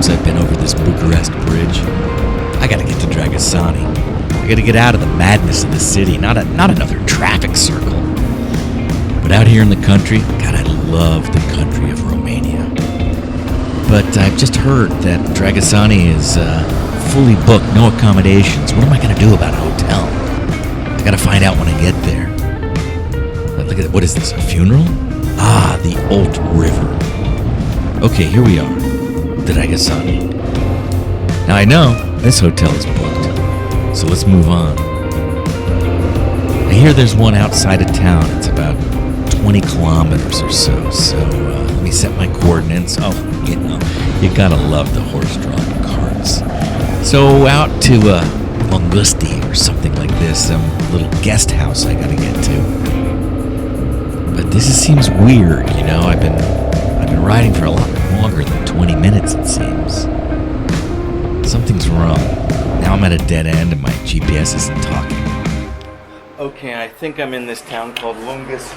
times I've been over this Bucharest bridge. I gotta get to Dragasani. I gotta get out of the madness of the city, not another traffic circle. But out here in the country, God, I love the country of Romania. But I've just heard that Dragasani is fully booked, no accommodations. What am I gonna do about a hotel? I gotta find out when I get there. Look at it. What is this, a funeral? Ah, the Olt River. Okay, here we are. Dragasani. Now I know this hotel is booked, so let's move on. I hear there's one outside of town. It's about 20 kilometers or so. So let me set my coordinates. Oh, you gotta love the horse-drawn carts. So out to Augusti or something like this, some little guest house I gotta get to. But this seems weird, you know. I've been riding for a lot longer than 20 minutes, it seems. Something's wrong. Now I'm at a dead end and my GPS isn't talking. Okay, I think I'm in this town called Lungus.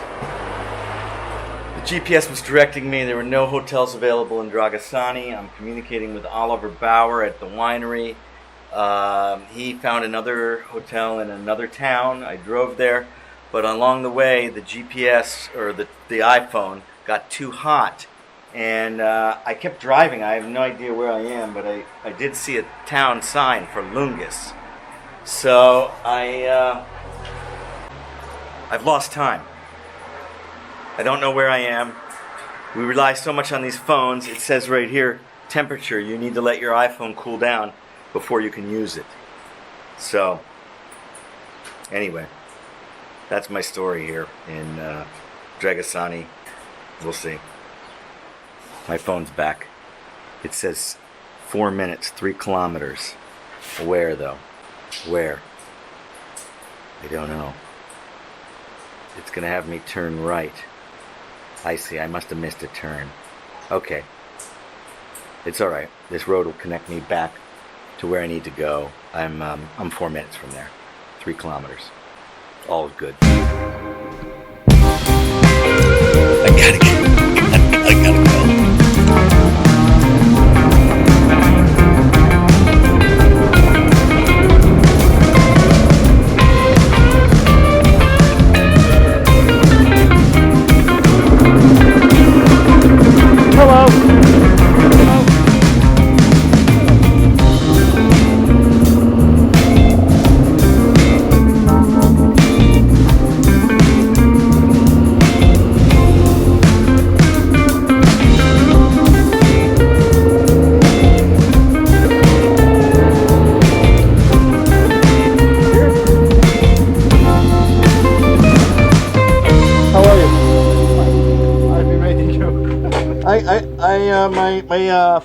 The GPS was directing me. There were no hotels available in Dragasani. I'm communicating with Oliver Bauer at the winery. He found another hotel in another town. I drove there. But along the way, the GPS, or the iPhone, got too hot. And I kept driving. I have no idea where I am, but I did see a town sign for Lungus. So I've lost time. I don't know where I am. We rely so much on these phones. It says right here, temperature. You need to let your iPhone cool down before you can use it. So, anyway. That's my story here in Dragasani. We'll see. My phone's back. It says 4 minutes, 3 kilometers. Where, though? Where? I don't know. It's going to have me turn right. I see. I must have missed a turn. Okay. It's all right. This road will connect me back to where I need to go. I'm 4 minutes from there. 3 kilometers. All good. I gotta go. Hello.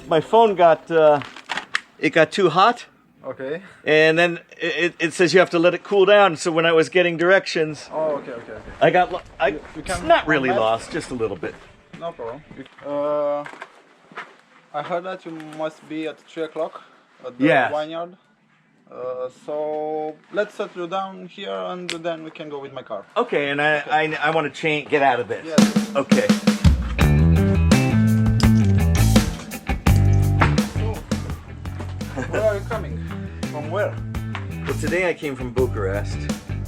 My phone got too hot. Okay. And then it says you have to let it cool down. So when I was getting directions, oh, okay. It's not really lost, just a little bit. No problem. I heard that you must be at 3 o'clock at the vineyard. So let's settle down here and then we can go with my car. Okay, and I want to get out of this. Yes. Okay. Where are you coming? From where? Well, today I came from Bucharest.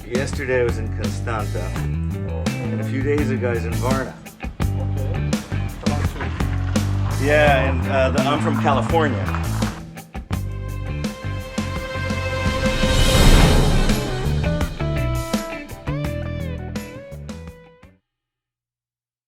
Yesterday I was in Constanta. And a few days ago I was in Varna. Okay. Yeah, and I'm from California.